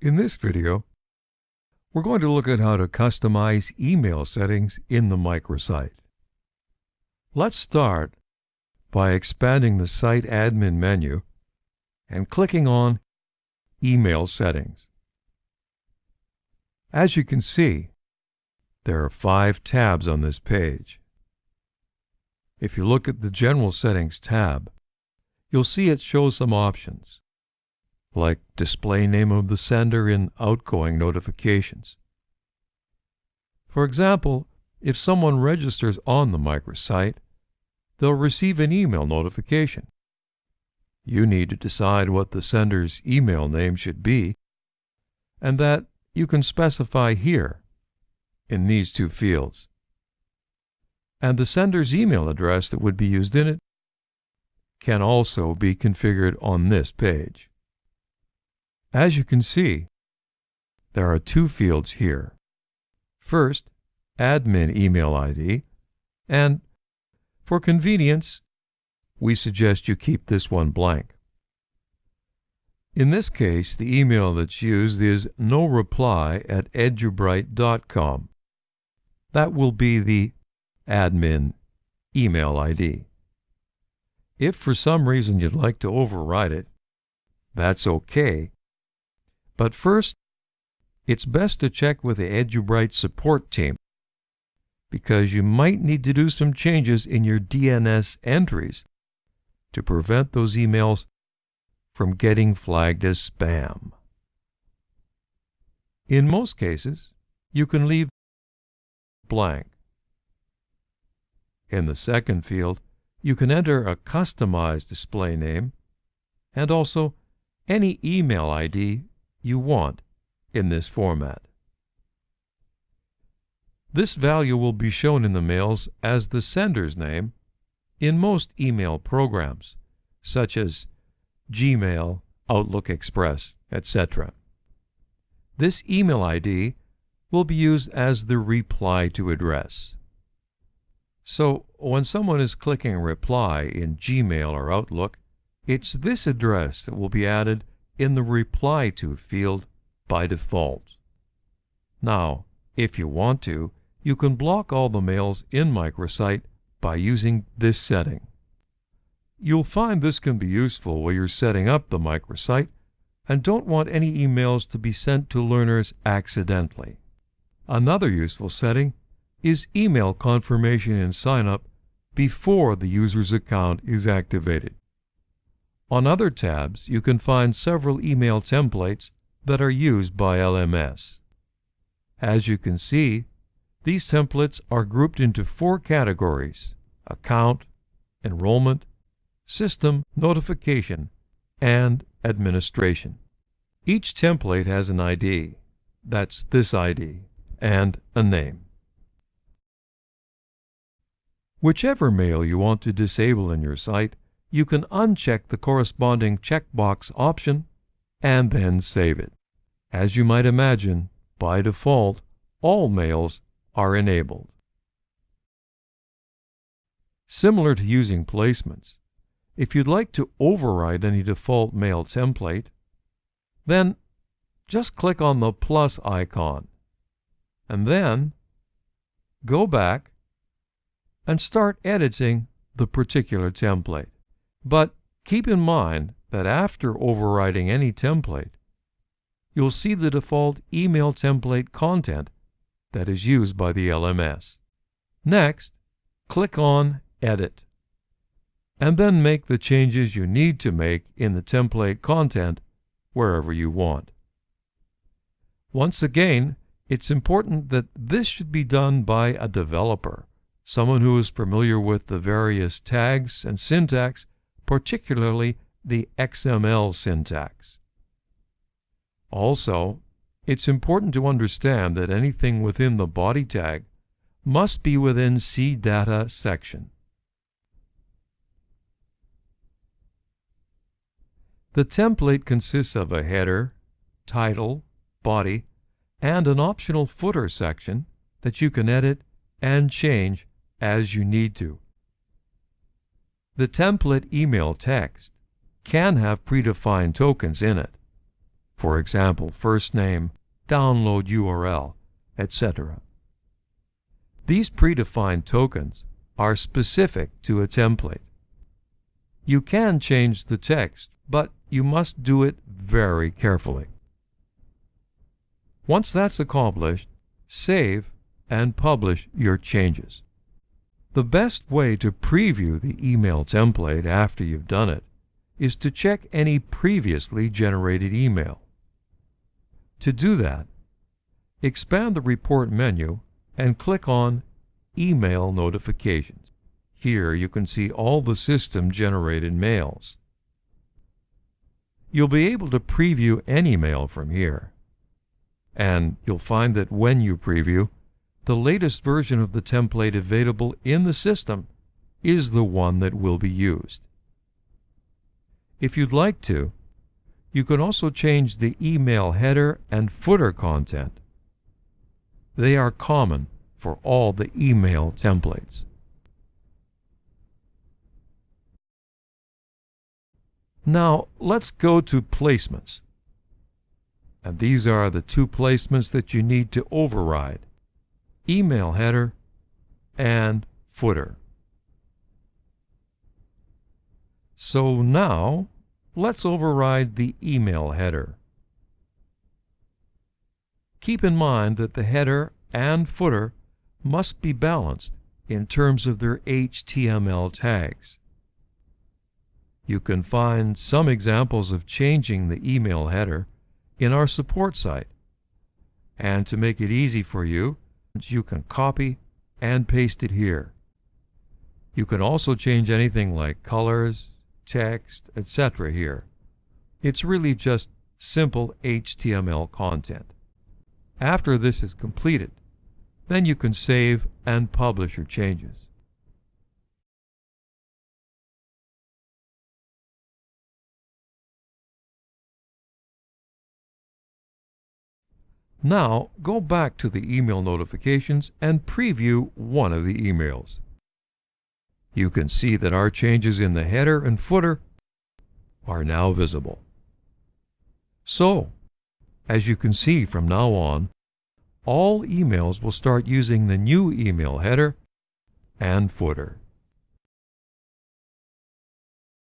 In this video, we're going to look at how to customize email settings in the microsite. Let's start by expanding the Site Admin menu and clicking on Email Settings. As you can see, there are 5 tabs on this page. If you look at the General Settings tab, you'll see it shows some options, like display name of the sender in outgoing notifications. For example, if someone registers on the microsite, they'll receive an email notification. You need to decide what the sender's email name should be, and that you can specify here in these 2 fields. And the sender's email address that would be used in it can also be configured on this page. As you can see, there are 2 fields here. First, admin email ID, and for convenience, we suggest you keep this one blank. In this case, the email that's used is noreply@edubright.com. That will be the admin email ID. If for some reason you'd like to override it, that's okay. But first, it's best to check with the EduBright support team, because you might need to do some changes in your DNS entries to prevent those emails from getting flagged as spam. In most cases, you can leave blank. In the second field, you can enter a customized display name and also any email ID you want in this format. This value will be shown in the mails as the sender's name in most email programs, such as Gmail, Outlook Express, etc. This email ID will be used as the reply to address. So when someone is clicking reply in Gmail or Outlook, it's this address that will be added in the reply to field by default. Now, if you want to, you can block all the mails in microsite by using this setting. You'll find this can be useful while you're setting up the microsite and don't want any emails to be sent to learners accidentally. Another useful setting is email confirmation and sign-up before the user's account is activated. On other tabs, you can find several email templates that are used by LMS. As you can see, these templates are grouped into 4 categories: account, enrollment, system, notification, and administration. Each template has an ID, that's this ID, and a name. Whichever mail you want to disable in your site, you can uncheck the corresponding checkbox option and then save it. As you might imagine, by default, all mails are enabled. Similar to using placements, if you'd like to override any default mail template, then just click on the plus icon and then go back and start editing the particular template. But keep in mind that after overriding any template, you'll see the default email template content that is used by the LMS. Next, click on Edit, and then make the changes you need to make in the template content wherever you want. Once again, it's important that this should be done by a developer, someone who is familiar with the various tags and syntax, particularly the XML syntax. Also, it's important to understand that anything within the body tag must be within CData section. The template consists of a header, title, body, and an optional footer section that you can edit and change as you need to. The template email text can have predefined tokens in it. For example, first name, download URL, etc. These predefined tokens are specific to a template. You can change the text, but you must do it very carefully. Once that's accomplished, save and publish your changes. The best way to preview the email template after you've done it is to check any previously generated email. To do that, expand the report menu and click on Email Notifications. Here you can see all the system-generated mails. You'll be able to preview any mail from here. And you'll find that when you preview, the latest version of the template available in the system is the one that will be used. If you'd like to, you can also change the email header and footer content. They are common for all the email templates. Now let's go to placements. And these are the two placements that you need to override: email header and footer. So now let's override the email header. Keep in mind that the header and footer must be balanced in terms of their HTML tags. You can find some examples of changing the email header in our support site. And to make it easy for you, you can copy and paste it here. You can also change anything like colors, text, etc. here. It's really just simple HTML content. After this is completed, then you can save and publish your changes. Now go back to the email notifications and preview one of the emails. You can see that our changes in the header and footer are now visible. So, as you can see from now on, all emails will start using the new email header and footer.